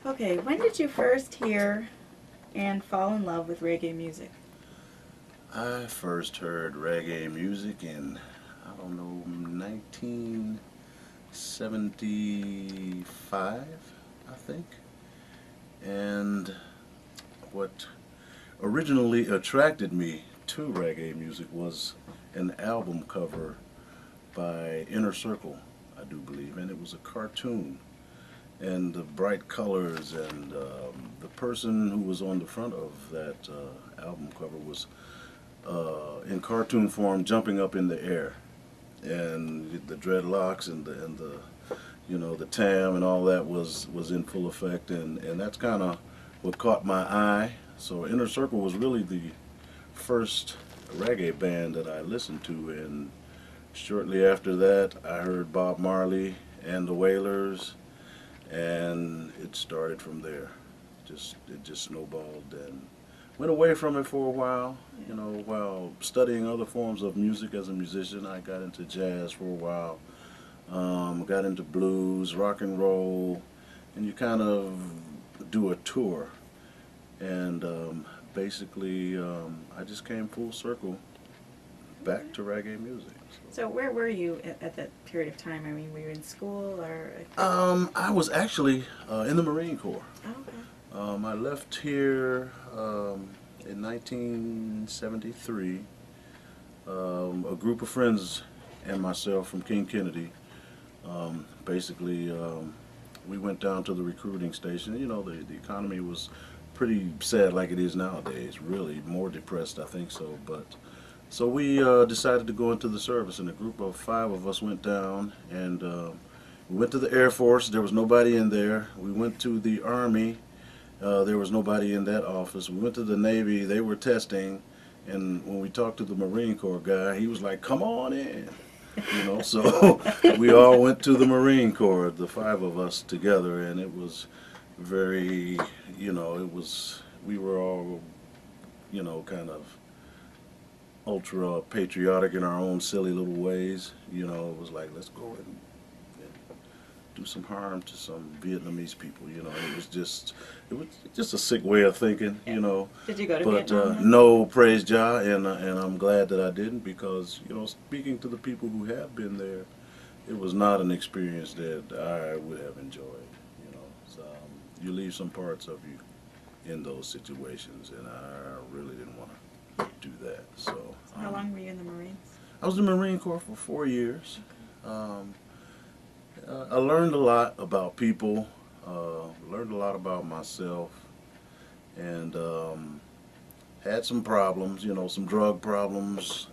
Okay, when did you first hear and fall in love with reggae music? I first heard reggae music in, I don't know, 1975, I think. And what originally attracted me to reggae music was an album cover by Inner Circle, I do believe, and it was a cartoon. And the bright colors and the person who was on the front of that album cover was in cartoon form jumping up in the air, and the dreadlocks and the the tam and all that was in full effect, and that's kind of what caught my eye. So Inner Circle was really the first reggae band that I listened to, and shortly after that I heard Bob Marley and the Wailers, and it started from there. It just snowballed and went away from it for a while. You know, while studying other forms of music as a musician, I got into jazz for a while. Got into blues, rock and roll, and you kind of do a tour. And basically, I just came full circle back to reggae music. So where were you at that period of time? I mean, were you in school or? I was actually in the Marine Corps. Oh, okay. I left here in 1973. A group of friends and myself from King Kennedy. Basically, we went down to the recruiting station. You know, the economy was pretty sad like it is nowadays, really more depressed, I think so. But so we decided to go into the service, and a group of 5 of us went down, and we went to the Air Force. There was nobody in there. We went to the Army. There was nobody in that office. We went to the Navy. They were testing, and when we talked to the Marine Corps guy, he was like, "Come on in." You know, so we all went to the Marine Corps, the 5 of us together, and it was very, we were all, kind of ultra patriotic in our own silly little ways. You know, it was like, let's go and do some harm to some Vietnamese people. You know, it was just a sick way of thinking. Yeah. You know, Did you go to but Vietnam then? no, praise Jah, and I'm glad that I didn't, because speaking to the people who have been there, it was not an experience that I would have enjoyed. You know, so, you leave some parts of you in those situations, and I really didn't want to do that. So, How long were you in the Marines? I was in the Marine Corps for 4 years. I learned a lot about people, learned a lot about myself, and had some problems, some drug problems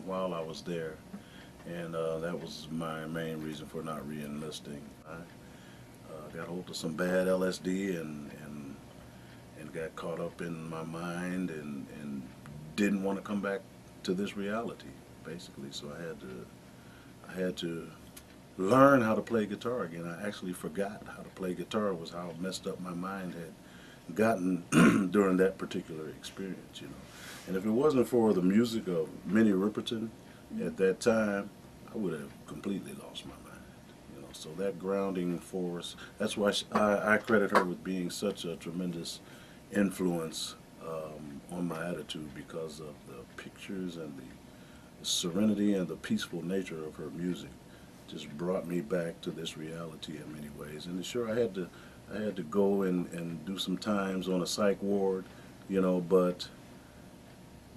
while I was there. And that was my main reason for not re-enlisting. I got hold of some bad LSD and got caught up in my mind and didn't want to come back to this reality, basically. So I had to learn how to play guitar again. I actually forgot how to play guitar, was how messed up my mind had gotten during that particular experience. And if it wasn't for the music of Minnie Riperton at that time, I would have completely lost my mind. So that grounding force, that's why I credit her with being such a tremendous influence on my attitude, because of the pictures and the serenity and the peaceful nature of her music. Just brought me back to this reality in many ways. And sure, I had to go and do some times on a psych ward, but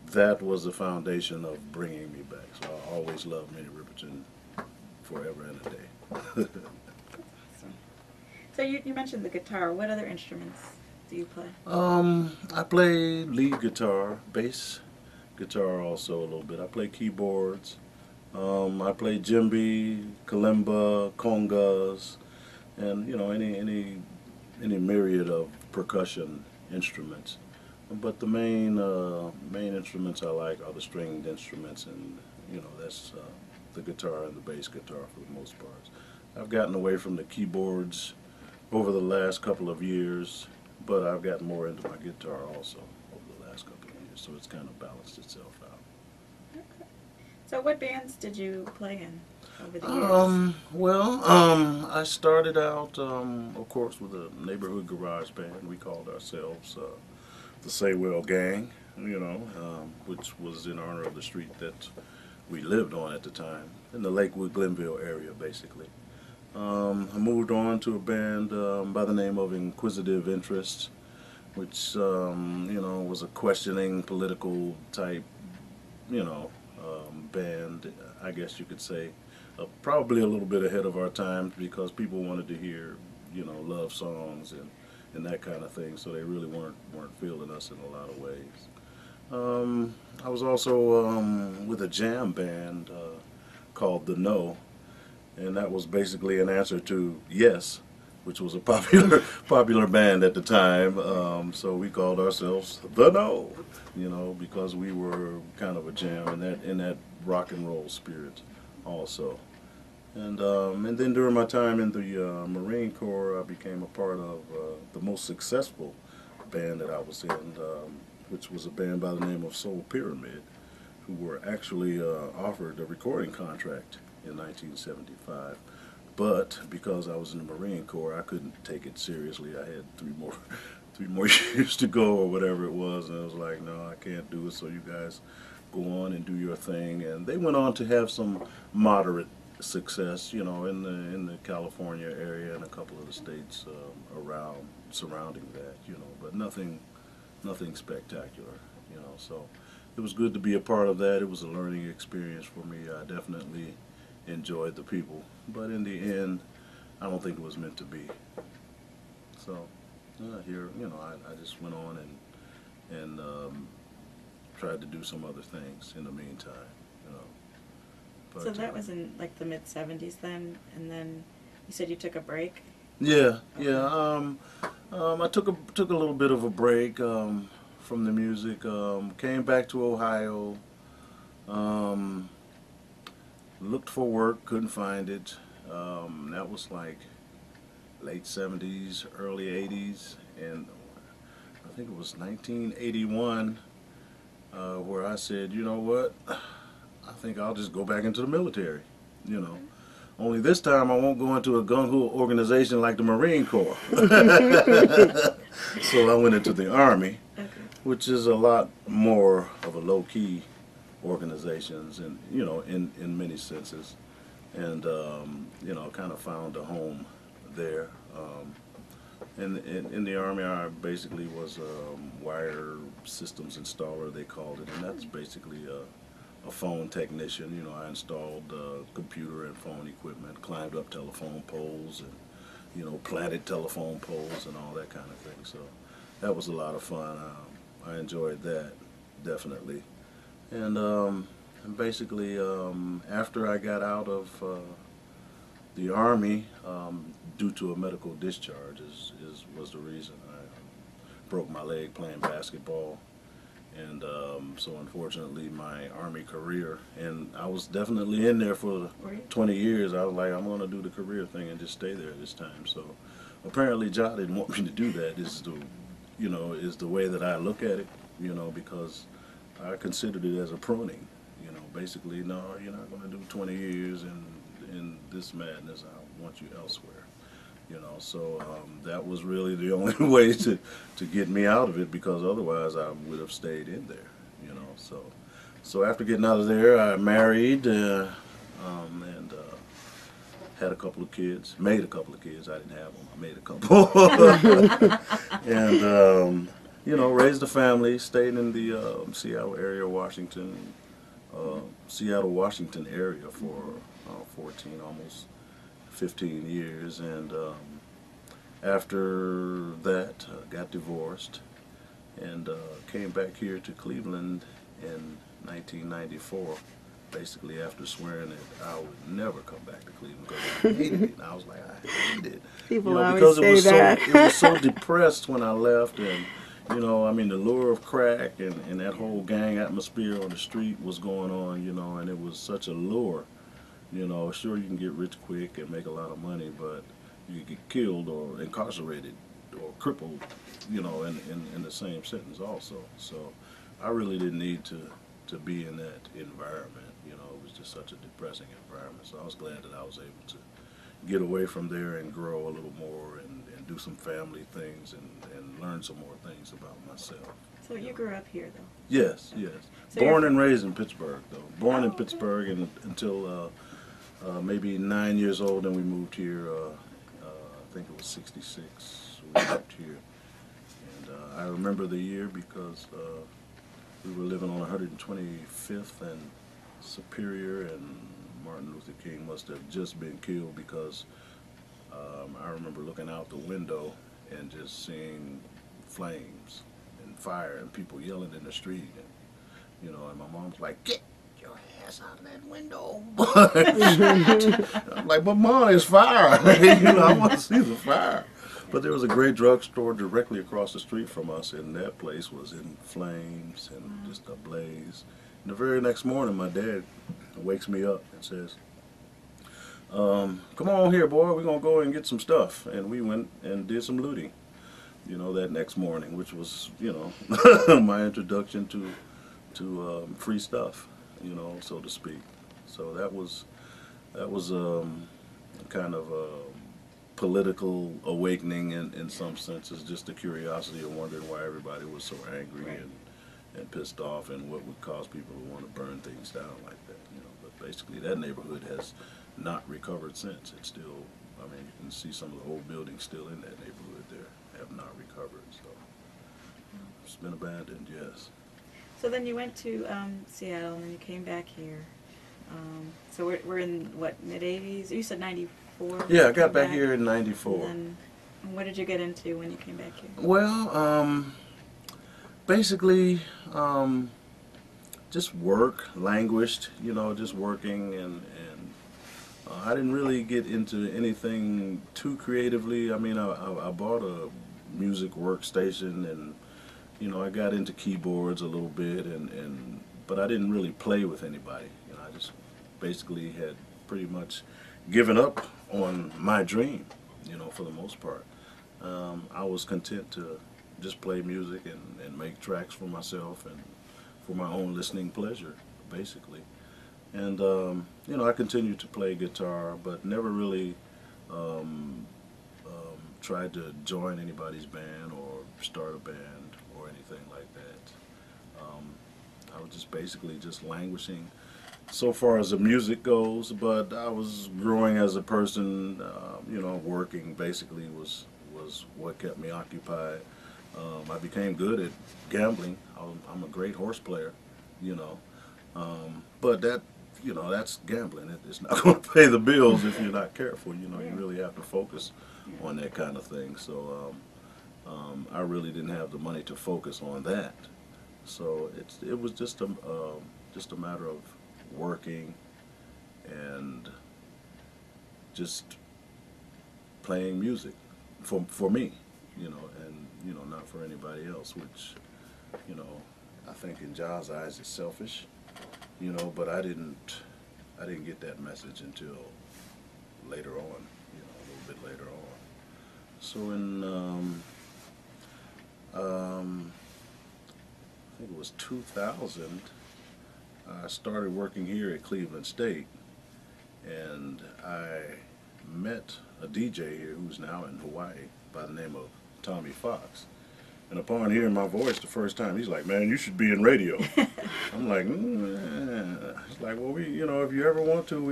that was the foundation of bringing me back. So I always loved Minnie Riperton forever and a day. Awesome. So you mentioned the guitar. What other instruments do you play? I play lead guitar, bass guitar also a little bit. I play keyboards. I play djembe, kalimba, congas, and any myriad of percussion instruments. But the main instruments I like are the stringed instruments, and that's the guitar and the bass guitar for the most part. I've gotten away from the keyboards over the last couple of years, but I've gotten more into my guitar also over the last couple of years, so it's kind of balanced itself out. Okay. So what bands did you play in? over the years? I started out, of course, with a neighborhood garage band. We called ourselves the Saywell Gang, which was in honor of the street that we lived on at the time, in the Lakewood, Glenville area, basically. I moved on to a band by the name of Inquisitive Interest, which, was a questioning political type, band, I guess you could say. Probably a little bit ahead of our time because people wanted to hear, love songs and that kind of thing, so they really weren't feeling us in a lot of ways. I was also with a jam band called The No, and that was basically an answer to Yes, which was a popular band at the time. So we called ourselves The No, because we were kind of a jam in that rock and roll spirit, also. And then during my time in the Marine Corps, I became a part of the most successful band that I was in, which was a band by the name of Soul Pyramid, who were actually offered a recording contract in 1975. But because I was in the Marine Corps, I couldn't take it seriously. I had three more years to go or whatever it was, and I was like, no, I can't do it. So you guys go on and do your thing. And they went on to have some moderate success, in the California area and a couple of the states around surrounding that, but nothing spectacular, So it was good to be a part of that. It was a learning experience for me. I definitely enjoyed the people, but in the end, I don't think it was meant to be. So here, I just went on and tried to do some other things in the meantime, But, So that was in like the mid '70s then, and then you said you took a break. Yeah, Okay. yeah. I took a little bit of a break from the music. Came back to Ohio. Um, Looked for work, couldn't find it. That was like late '70s, early '80s, and I think it was 1981 where I said, you know what? I think I'll just go back into the military. Only this time I won't go into a gung-ho organization like the Marine Corps. So I went into the Army, Okay. which is a lot more of a low-key organizations, and in many senses, and kind of found a home there. In the Army, I basically was a wire systems installer, they called it, and that's basically a phone technician. I installed computer and phone equipment, climbed up telephone poles, and planted telephone poles and all that kind of thing. So that was a lot of fun. I enjoyed that, definitely. And basically, after I got out of the Army, due to a medical discharge, was the reason I broke my leg playing basketball. And so unfortunately my Army career, and I was definitely in there for 20 years, I was like, I'm going to do the career thing and just stay there this time. So apparently John didn't want me to do that. Is the way that I look at it, because I considered it as a pruning. Basically, no, you're not going to do 20 years in this madness. I want you elsewhere. So that was really the only way to get me out of it, because otherwise I would have stayed in there. So after getting out of there, I married and had a couple of kids. Made a couple of kids. I didn't have them. I made a couple. And raised a family. Stayed in the Seattle area, Seattle, Washington area for 14, almost 15 years, and after that got divorced and came back here to Cleveland in 1994, basically after swearing that I would never come back to Cleveland because I hated it. And I was like, I hated it. People always because say that. it was so depressed when I left, and the lure of crack and that whole gang atmosphere on the street was going on, and it was such a lure. Sure, you can get rich quick and make a lot of money, but you get killed or incarcerated or crippled, in the same sentence also. So I really didn't need to be in that environment. It was just such a depressing environment. So I was glad that I was able to get away from there and grow a little more and do some family things and learn some more things about myself. So you grew up here, though? Yes, yes. So Born you're- and raised in Pittsburgh, though. Born in okay. Pittsburgh until maybe 9 years old, and we moved here. I think it was '66. We moved here, and I remember the year because we were living on 125th and Superior, and Martin Luther King must have just been killed because I remember looking out the window and just seeing flames and fire and people yelling in the street, and and my mom's like, "Get your ass out of that window!" I'm like, "But Mom, it's fire!" I want to see the fire. But there was a great drugstore directly across the street from us, and that place was in flames and just ablaze. And the very next morning, my dad wakes me up and says, "Come on here, boy, we're going to go and get some stuff." And we went and did some looting, that next morning, which was, my introduction to free stuff, so to speak. So that was kind of a political awakening in some senses, just the curiosity of wondering why everybody was so angry Right. and pissed off, and what would cause people to want to burn things down like that. But basically, that neighborhood has not recovered since. It's still, I mean, you can see some of the old buildings still in that neighborhood there have not recovered. So it's been abandoned, yes. So then you went to Seattle, and then you came back here. So we're in, what, mid-'80s? You said 94? Yeah, I got back here in '94. And what did you get into when you came back here? Well, basically, just work, languished, just working, and I didn't really get into anything too creatively. I mean, I bought a music workstation, and I got into keyboards a little bit, but I didn't really play with anybody. I just basically had pretty much given up on my dream, for the most part. I was content to just play music and make tracks for myself and for my own listening pleasure, basically. And, I continued to play guitar, but never really tried to join anybody's band or start a band or anything like that. I was just basically just languishing so far as the music goes, but I was growing as a person. Working basically was what kept me occupied. I became good at gambling. I'm a great horse player, but that's gambling. It's not going to pay the bills if you're not careful. You really have to focus on that kind of thing. So I really didn't have the money to focus on that. So it was just a matter of working and just playing music for me, and not for anybody else, which I think in John's eyes is selfish, but I didn't get that message until later on, a little bit later on. So in I think it was 2000, I started working here at Cleveland State, and I met a DJ here who's now in Hawaii by the name of Tommy Fox. And upon hearing my voice the first time, he's like, "Man, you should be in radio." I'm like, He's like, "Well, if you ever want to,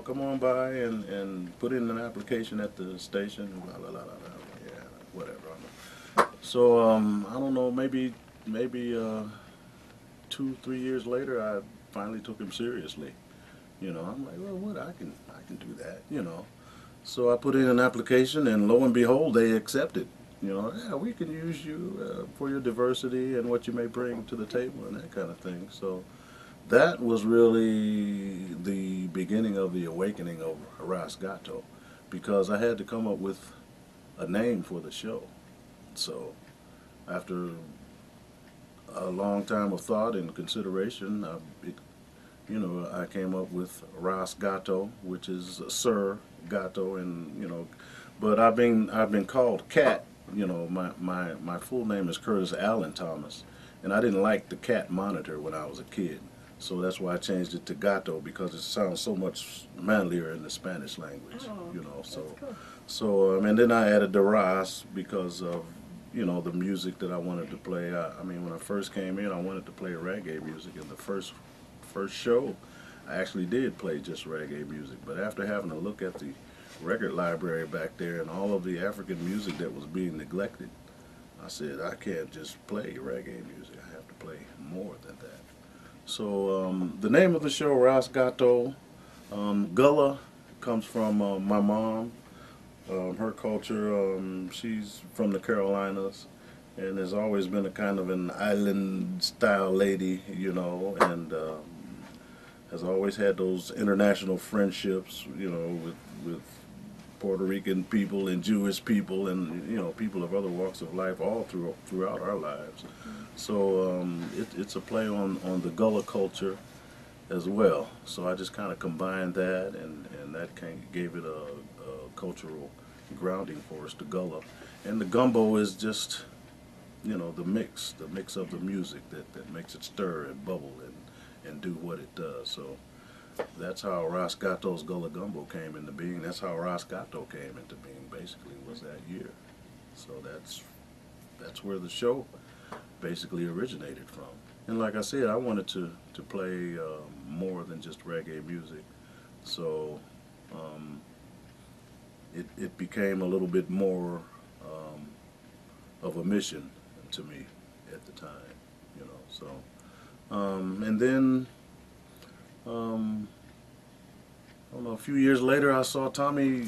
come on by and put in an application at the station." Blah, blah, blah, blah, blah. Yeah, whatever. So I don't know, maybe 2-3 years later, I finally took him seriously. I'm like, well, what, I can do that, So I put in an application, and lo and behold, they accepted. Yeah, we can use you for your diversity and what you may bring to the table and that kind of thing. So that was really the beginning of the awakening of Ras Gato, because I had to come up with a name for the show. So after a long time of thought and consideration, I came up with Ras Gato, which is Sir Gato, and but I've been called Cat. My full name is Curtis Allen Thomas, and I didn't like the Cat monitor when I was a kid. So that's why I changed it to Gato, because it sounds so much manlier in the Spanish language. Oh, You know, so that's cool. and then I added the Ras because of, you know, the music that I wanted to play. I mean, when I first came in, I wanted to play reggae music. In the first show, I actually did play just reggae music. But after having a look at the record library back there and all of the African music that was being neglected, I said, I can't just play reggae music. I have to play more than that. So the name of the show, Ras Gato, Gullah, comes from my mom. Her culture, she's from the Carolinas and has always been a kind of an island style lady, you know, and has always had those international friendships, you know, with Puerto Rican people and Jewish people and, you know, people of other walks of life all throughout our lives. So it's a play on the Gullah culture as well. So I just kind of combined that, and that gave it a cultural grounding for us, the Gullah. And the gumbo is just, you know, the mix of the music that makes it stir and bubble and do what it does. So that's how Ras Gato's Gullah Gumbo came into being. That's how Ras Gato came into being, basically, was that year. So that's where the show basically originated from. And like I said, I wanted to play more than just reggae music. So it became a little bit more of a mission to me at the time, you know. So and then I don't know, a few years later, I saw Tommy.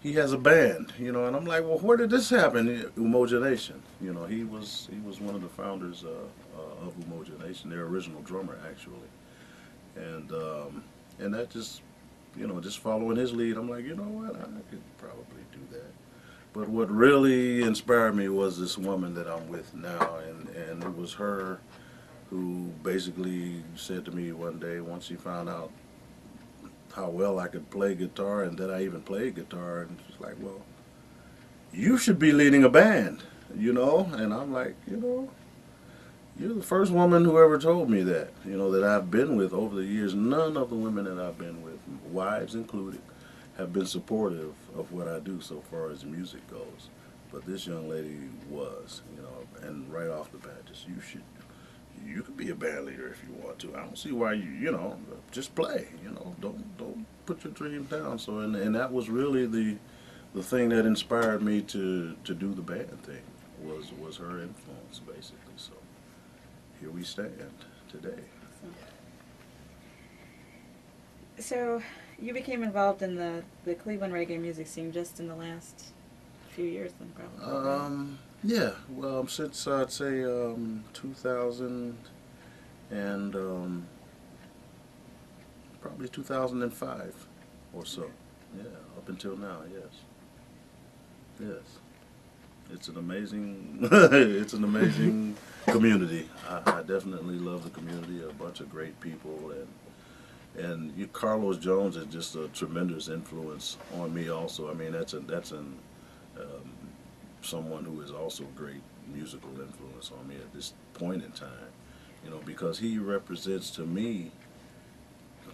He has a band, you know, and I'm like, well, where did this happen? Umoja Nation, you know, he was one of the founders of Umoja Nation, their original drummer, actually, and that just, you know, just following his lead, I'm like, you know what, I could probably do that. But what really inspired me was this woman that I'm with now, and it was her who basically said to me one day, once she found out how well I could play guitar and that I even played guitar, and she's like, well, you should be leading a band, you know? And I'm like, you know, you're the first woman who ever told me that, you know, that I've been with over the years. None of the women that I've been with, wives included, have been supportive of what I do so far as music goes. But this young lady was, you know, and right off the bat, just you could be a band leader if you want to. I don't see why you know, just play, you know, don't put your dreams down. So and that was really the thing that inspired me to do the band thing was her influence, basically. So here we stand today. So you became involved in the Cleveland reggae music scene just in the last few years, then, probably. Yeah, well, since I'd say 2000 and probably 2005 or so. Yeah, up until now, yes. It's an amazing, it's an amazing community. I definitely love the community. A bunch of great people, and Carlos Jones is just a tremendous influence on me. Also, I mean that's someone who is also a great musical influence on me at this point in time, you know, because he represents to me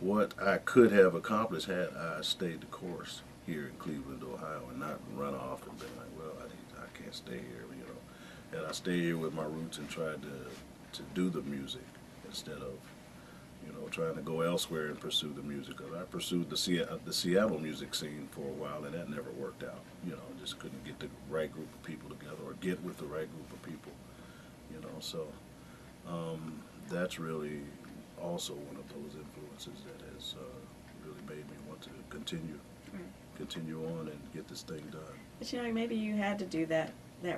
what I could have accomplished had I stayed the course here in Cleveland, Ohio, and not run off and been like, well, I can't stay here, you know. Had I stayed here with my roots and tried to do the music instead of, you know, trying to go elsewhere and pursue the music. Because I pursued the Seattle music scene for a while, and that never worked out. You know, just couldn't get the right group of people together or get with the right group of people. You know, so that's really also one of those influences that has really made me want to continue on and get this thing done. But you know, maybe you had to do that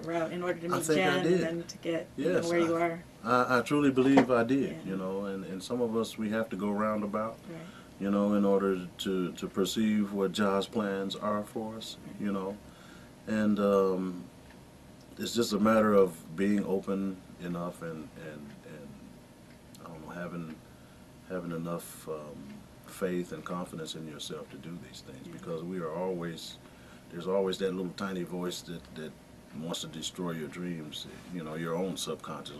route in order to I meet think I Jen did. and then to get you know, where you are. I truly believe I did, Yeah. you know, and some of us, we have to go roundabout, Right. you know, in order to perceive what God's plans are for us, you know, and it's just a matter of being open enough and I don't know, having enough faith and confidence in yourself to do these things, because there's always that little tiny voice that wants to destroy your dreams, you know, your own subconscious.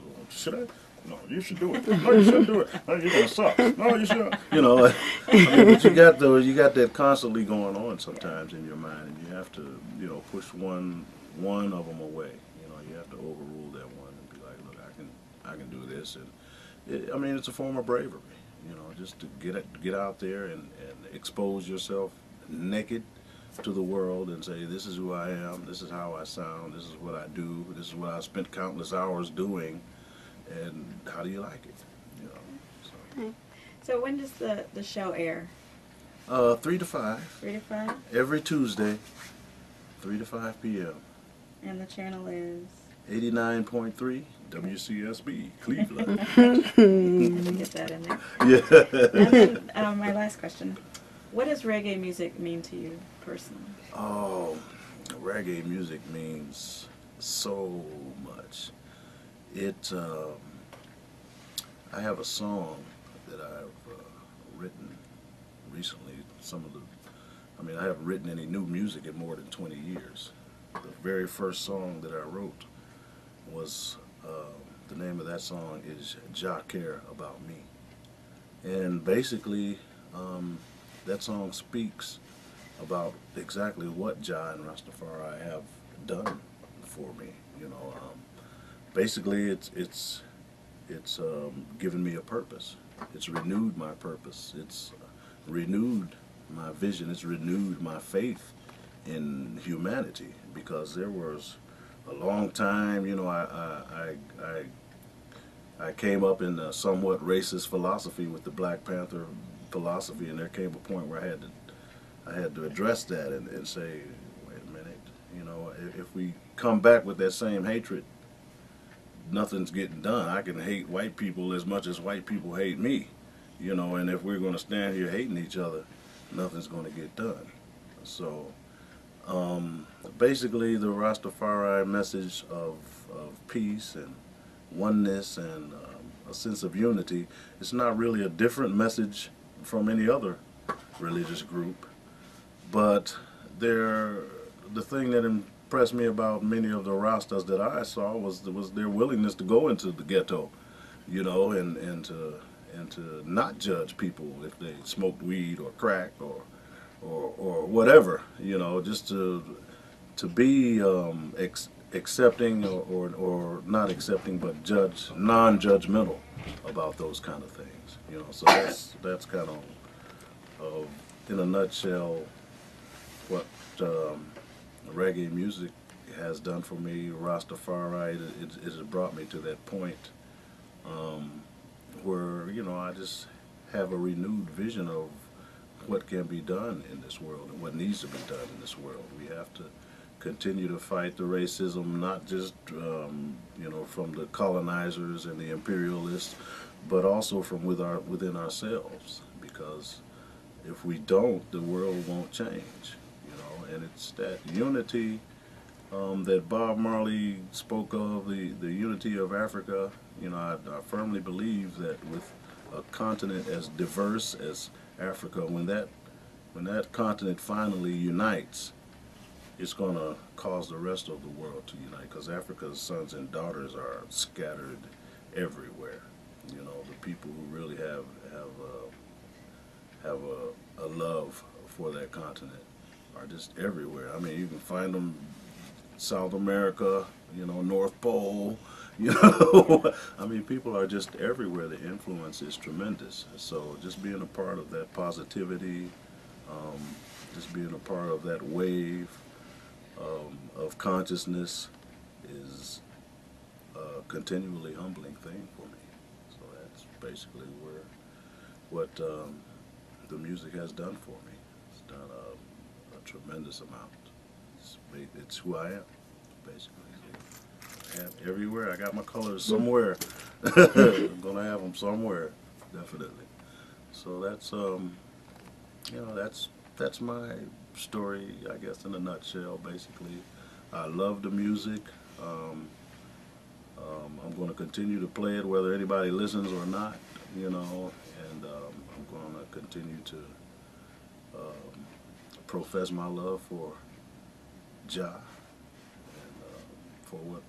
No, you should do it. No, you shouldn't do it. No, you're gonna suck. No, you should. You know, I mean, but you got that constantly going on sometimes in your mind, and you have to, you know, push one of them away. You know, you have to overrule that one and be like, look, I can do this, and I mean, it's a form of bravery. You know, just to get out there and expose yourself naked to the world and say, this is who I am, this is how I sound, this is what I do, this is what I spent countless hours doing, and how do you like it? You know. Okay. So when does the show air? 3 to 5. 3 to 5? Every Tuesday, 3 to 5 p.m. And the channel is? 89.3 WCSB, Cleveland. Have to get that in there. Yeah. And then my last question. What does reggae music mean to you personally? Oh, reggae music means so much. I have a song that I've written recently. I haven't written any new music in more than 20 years. The very first song that I wrote was, the name of that song is "Jah Care About Me." And basically, that song speaks about exactly what Jah and Rastafari have done for me. You know, basically it's given me a purpose. It's renewed my purpose. It's renewed my vision. It's renewed my faith in humanity, because there was a long time, you know, I came up in a somewhat racist philosophy with the Black Panther philosophy, and there came a point where I had to address that and say, wait a minute, you know, if we come back with that same hatred, nothing's getting done. I can hate white people as much as white people hate me, you know, and if we're going to stand here hating each other, nothing's going to get done. So basically the Rastafari message of peace and oneness and a sense of unity, it's not really a different message from any other religious group, but the thing that impressed me about many of the Rastas that I saw was their willingness to go into the ghetto, you know, and to not judge people if they smoked weed or crack or whatever, you know, just to be accepting or not accepting, but non-judgmental about those kind of things, you know. So that's kind of in a nutshell what reggae music has done for me. Rastafari, it has brought me to that point where, you know, I just have a renewed vision of what can be done in this world and what needs to be done in this world. We have to continue to fight the racism, not just you know, from the colonizers and the imperialists, but also from within ourselves, because if we don't, the world won't change, you know. And it's that unity that Bob Marley spoke of, the unity of Africa. You know, I firmly believe that with a continent as diverse as Africa, when that continent finally unites, it's going to cause the rest of the world to unite, because Africa's sons and daughters are scattered everywhere. You know, the people who really have a love for that continent are just everywhere. I mean, you can find them South America, you know, North Pole, you know. I mean, people are just everywhere. The influence is tremendous. So just being a part of that positivity, just being a part of that wave of consciousness is a continually humbling thing for me. So that's basically what the music has done for me. It's done a tremendous amount. It's who I am, basically. And everywhere, I got my colors somewhere. I'm gonna have them somewhere, definitely. So that's you know, that's my story, I guess, in a nutshell. Basically, I love the music. I'm going to continue to play it whether anybody listens or not, you know, and I'm going to continue to profess my love for Jah and for what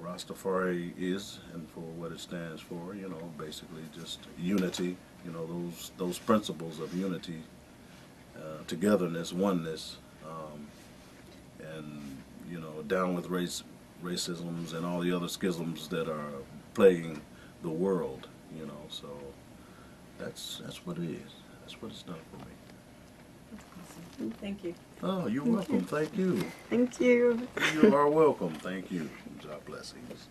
Rastafari is, and for what it stands for, you know, basically just unity, you know, those principles of unity, togetherness, oneness, and, you know, down with racisms and all the other schisms that are plaguing the world, you know, so that's what it is. That's what it's done for me. That's awesome. Thank you. Oh, you're welcome. Thank you. Thank you. You are welcome. Thank you. God blessings.